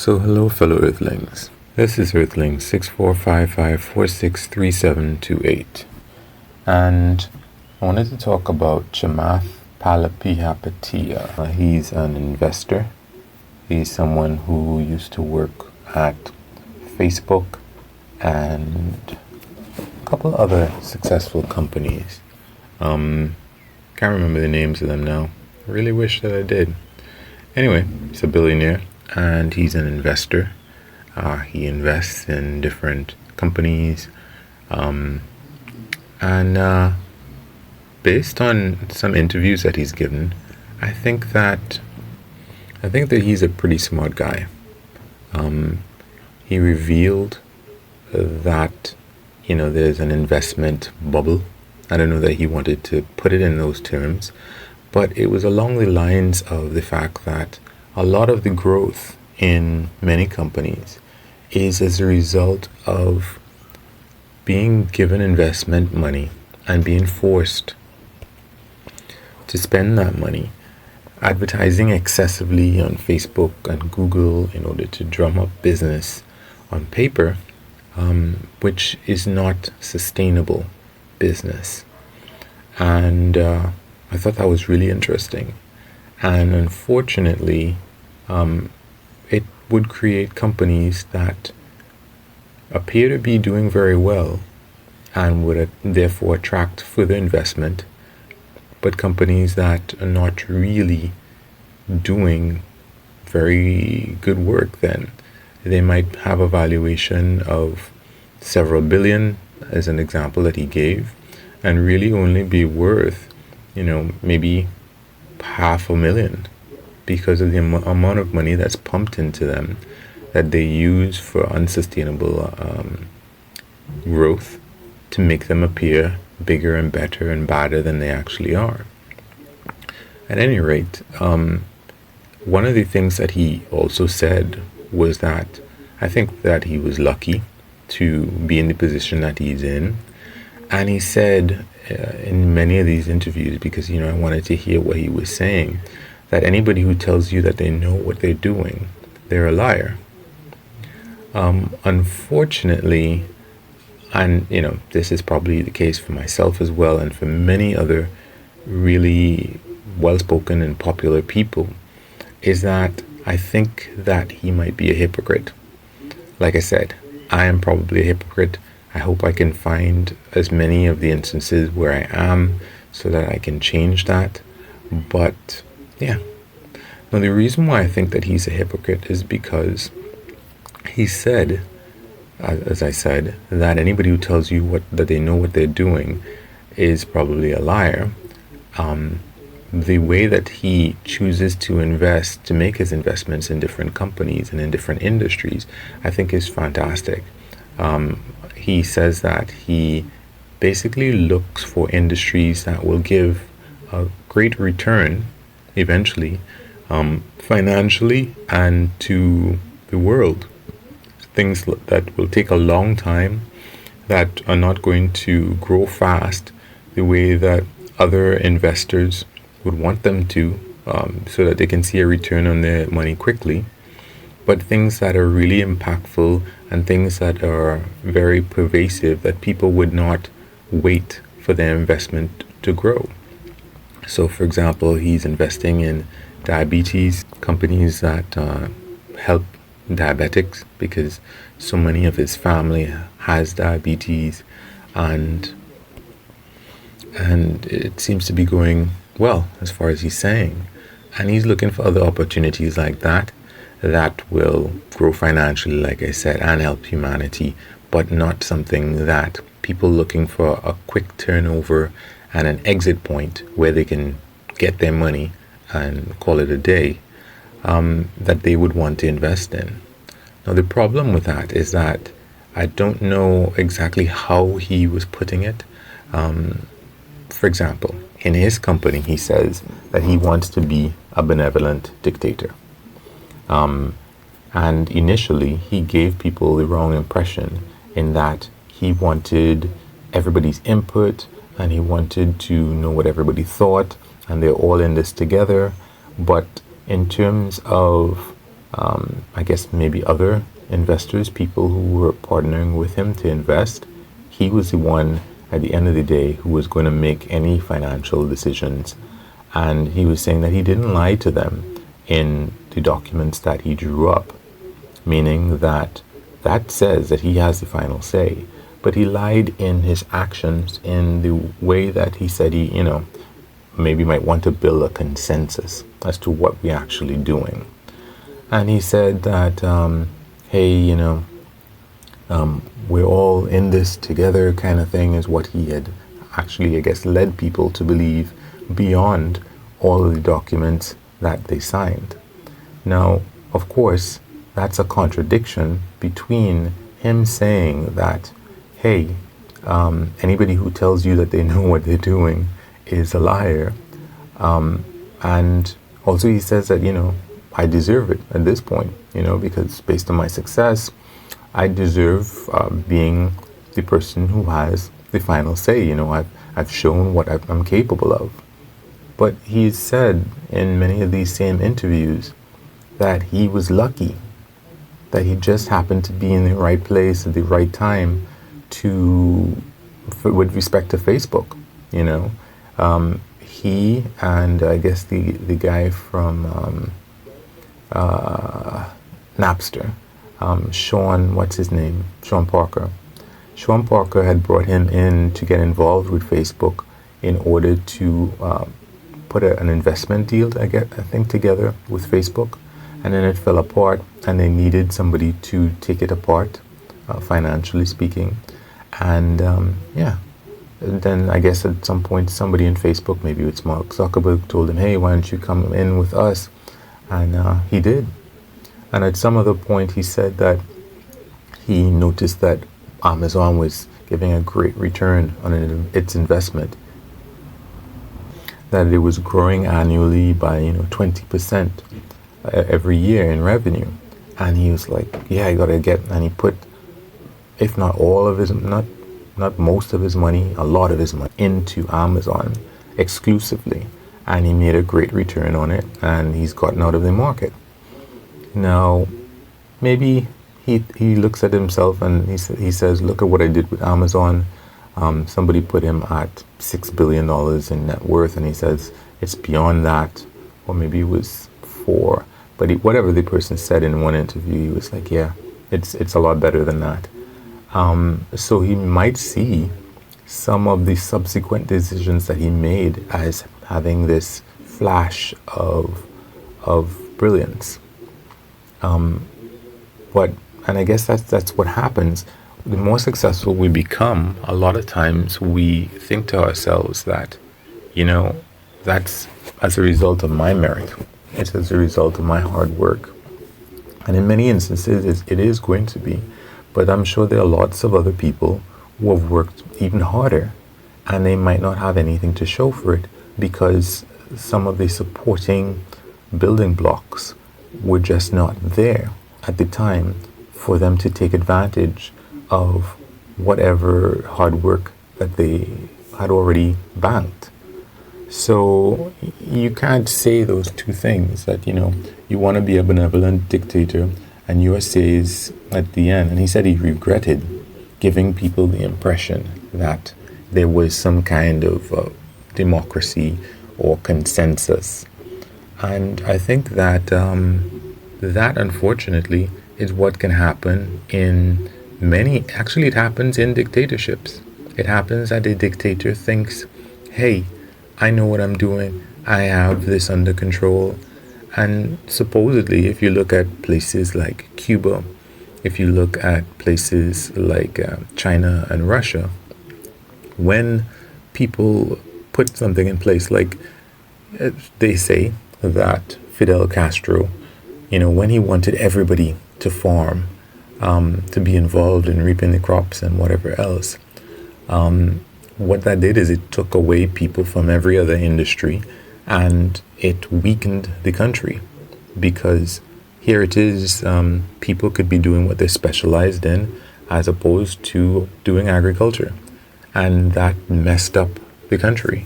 So hello fellow Earthlings. This is Earthling 6455463728. And I wanted to talk about Chamath Palihapitiya. He's an investor. He's someone who used to work at Facebook and a couple other successful companies. Can't remember the names of them now. I really wish that I did. Anyway, he's a billionaire and he's an investor. He invests in different companies. Based on some interviews that he's given, I think that he's a pretty smart guy. He revealed that there's an investment bubble. I don't know that he wanted to put it in those terms, but it was along the lines of the fact that a lot of the growth in many companies is as a result of being given investment money and being forced to spend that money advertising excessively on Facebook and Google in order to drum up business on paper, which is not sustainable business. And I thought that was really interesting. And unfortunately, it would create companies that appear to be doing very well and would therefore attract further investment, but companies that are not really doing very good work, then they might have a valuation of several billion, as an example that he gave, and really only be worth maybe $500,000 because of the amount of money that's pumped into them that they use for unsustainable growth to make them appear bigger and better and badder than they actually are. At any rate, one of the things that he also said was that I think that he was lucky to be in the position that he's in. And he said in many of these interviews, because I wanted to hear what he was saying, that anybody who tells you that they know what they're doing, they're a liar. Unfortunately, and this is probably the case for myself as well and for many other really well-spoken and popular people, is that I think that he might be a hypocrite. Like I said, I am probably a hypocrite. I hope I can find as many of the instances where I am so that I can change that. But yeah. Now the reason why I think that he's a hypocrite is because he said, as I said, that anybody who tells you that they know what they're doing is probably a liar. The way that he chooses to invest, to make his investments in different companies and in different industries, I think is fantastic. He says that he basically looks for industries that will give a great return eventually, financially and to the world. Things that will take a long time, that are not going to grow fast the way that other investors would want them to, so that they can see a return on their money quickly, but things that are really impactful and things that are very pervasive, that people would not wait for their investment to grow. So for example, he's investing in diabetes companies that help diabetics, because so many of his family has diabetes, and it seems to be going well as far as he's saying, and he's looking for other opportunities like that will grow financially, like I said, and help humanity, but not something that people looking for a quick turnover and an exit point where they can get their money and call it a day, that they would want to invest in. Now the problem with that is that I don't know exactly how he was putting it. For example, in his company, he says that he wants to be a benevolent dictator. And initially, he gave people the wrong impression in that he wanted everybody's input and he wanted to know what everybody thought, and they're all in this together. But in terms of I guess maybe other investors, people who were partnering with him to invest. He was the one at the end of the day who was going to make any financial decisions. And he was saying that he didn't lie to them in the documents that he drew up, meaning that that says that he has the final say. But he lied in his actions in the way that he said he, maybe might want to build a consensus as to what we're actually doing. And he said that, hey, we're all in this together kind of thing is what he had actually, I guess, led people to believe beyond all of the documents that they signed. Now, of course, that's a contradiction between him saying that, hey, anybody who tells you that they know what they're doing is a liar. And also he says that, I deserve it at this point, because based on my success, I deserve being the person who has the final say. I've shown what I'm capable of. But he's said in many of these same interviews that he was lucky, that he just happened to be in the right place at the right time with respect to Facebook. He and I guess the guy from Napster, Sean Parker. Sean Parker had brought him in to get involved with Facebook in order to put an investment deal, I think, together with Facebook. And then it fell apart, and they needed somebody to take it apart, financially speaking. And and then I guess at some point somebody in Facebook, maybe it's Mark Zuckerberg, told him, hey, why don't you come in with us? And he did. And at some other point he said that he noticed that Amazon was giving a great return on its investment, that it was growing annually by 20% every year in revenue. And he was like, yeah, I gotta get, and he put, if not all of his, not most of his money, a lot of his money into Amazon exclusively, and he made a great return on it, and he's gotten out of the market. Now, maybe he looks at himself and he says, look at what I did with Amazon. Somebody put him at $6 billion in net worth, and he says it's beyond that, or maybe it was 4. But whatever the person said in one interview, he was like, yeah, it's a lot better than that. So he might see some of the subsequent decisions that he made as having this flash of brilliance. And I guess that's what happens. The more successful we become, a lot of times we think to ourselves that, that's as a result of my merit. It's as a result of my hard work. And in many instances, it is going to be. But I'm sure there are lots of other people who have worked even harder, and they might not have anything to show for it because some of the supporting building blocks were just not there at the time for them to take advantage of whatever hard work that they had already banked. So you can't say those two things, that you want to be a benevolent dictator and yours says at the end, and he said he regretted giving people the impression that there was some kind of democracy or consensus. And I think that that unfortunately is what can happen in many, actually it happens in dictatorships. It happens that a dictator thinks, hey, I know what I'm doing, I have this under control. And supposedly, if you look at places like Cuba, if you look at places like China and Russia, when people put something in place, like they say that Fidel Castro, when he wanted everybody to farm, to be involved in reaping the crops and whatever else, what that did is it took away people from every other industry, and it weakened the country, because here it is, people could be doing what they're specialized in as opposed to doing agriculture, and that messed up the country.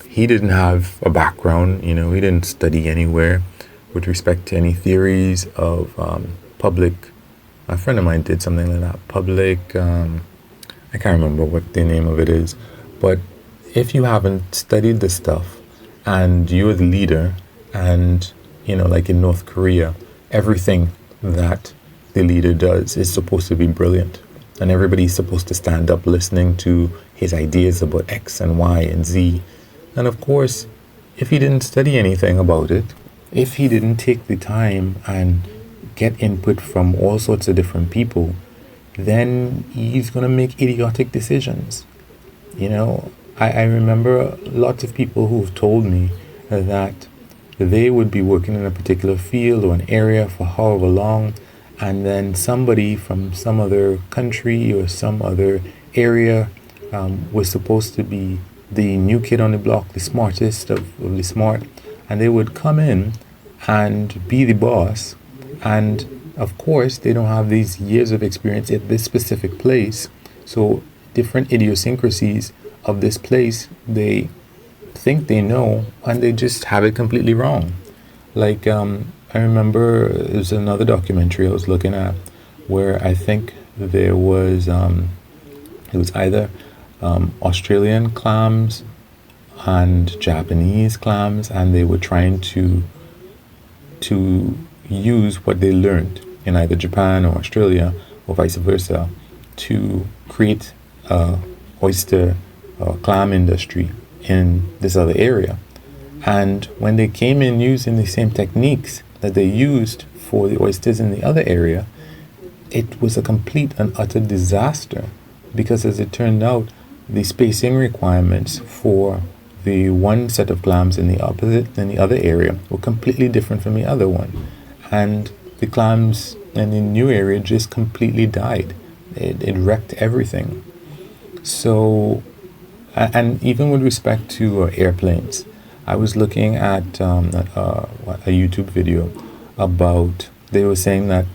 He didn't have a background, he didn't study anywhere, with respect to any theories of public. A friend of mine did something like that. Public, I can't remember what the name of it is, but if you haven't studied the stuff and you're the leader, and like in North Korea, everything that the leader does is supposed to be brilliant, and everybody's supposed to stand up listening to his ideas about X and Y and Z. And of course, if he didn't study anything about it, if he didn't take the time and get input from all sorts of different people, then he's going to make idiotic decisions. I remember lots of people who've told me that they would be working in a particular field or an area for however long, and then somebody from some other country or some other area was supposed to be the new kid on the block, the smartest of the smart, and they would come in and be the boss. And of course, they don't have these years of experience at this specific place, so different idiosyncrasies of this place they think they know, and they just have it completely wrong. Like I remember there's another documentary I was looking at where I think there was it was either Australian clams and Japanese clams, and they were trying to use what they learned in either Japan or Australia or vice versa to create a oyster or clam industry in this other area. And when they came in using the same techniques that they used for the oysters in the other area, it was a complete and utter disaster, because as it turned out, the spacing requirements for the one set of clams in the other area were completely different from the other one, and the clams in the new area just completely died. It wrecked everything. So, and even with respect to airplanes, I was looking at a YouTube video about, they were saying that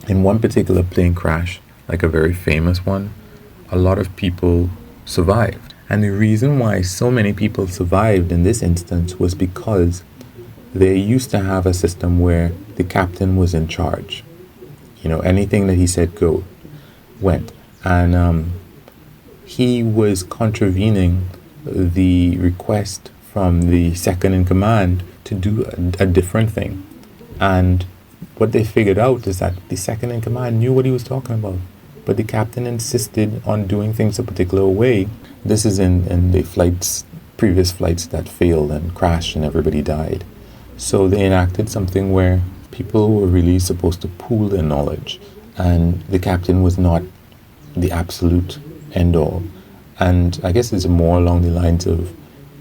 in one particular plane crash, like a very famous one, a lot of people survived. And the reason why so many people survived in this instance was because they used to have a system where the captain was in charge. Anything that he said went. And he was contravening the request from the second in command to do a different thing. And what they figured out is that the second in command knew what he was talking about, but the captain insisted on doing things a particular way. This is in the previous flights that failed and crashed and everybody died. So they enacted something where people were really supposed to pool their knowledge, and the captain was not the absolute end all. And I guess it's more along the lines of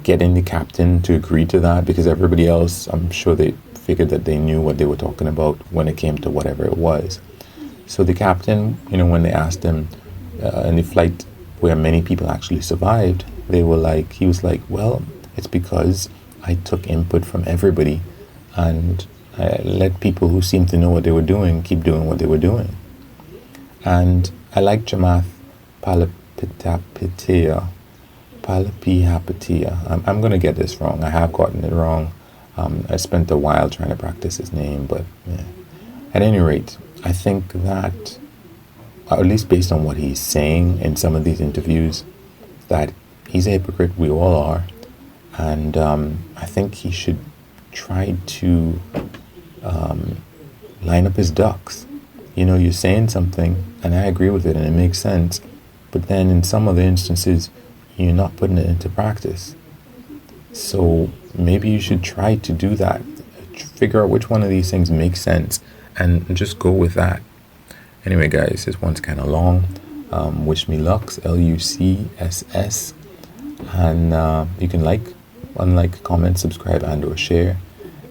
getting the captain to agree to that, because everybody else, I'm sure they figured that they knew what they were talking about when it came to whatever it was. So the captain, when they asked him in the flight where many people actually survived, he was like, well, it's because I took input from everybody and I let people who seemed to know what they were doing keep doing what they were doing. And I like Chamath Palihapitiya. I'm going to get this wrong. I have gotten it wrong. I spent a while trying to practice his name, but yeah. At any rate, I think that, at least based on what he's saying in some of these interviews, that he's a hypocrite. We all are. And I think he should try to line up his ducks. You're saying something, and I agree with it, and it makes sense. But then in some other instances, you're not putting it into practice. So maybe you should try to do that. Figure out which one of these things makes sense and just go with that. Anyway, guys, this one's kind of long. Wish me lucks, LUCSS. And you can unlike, comment, subscribe, and or share.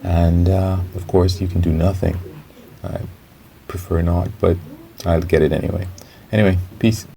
And of course, you can do nothing. I prefer not, but I'll get it anyway. Anyway, peace.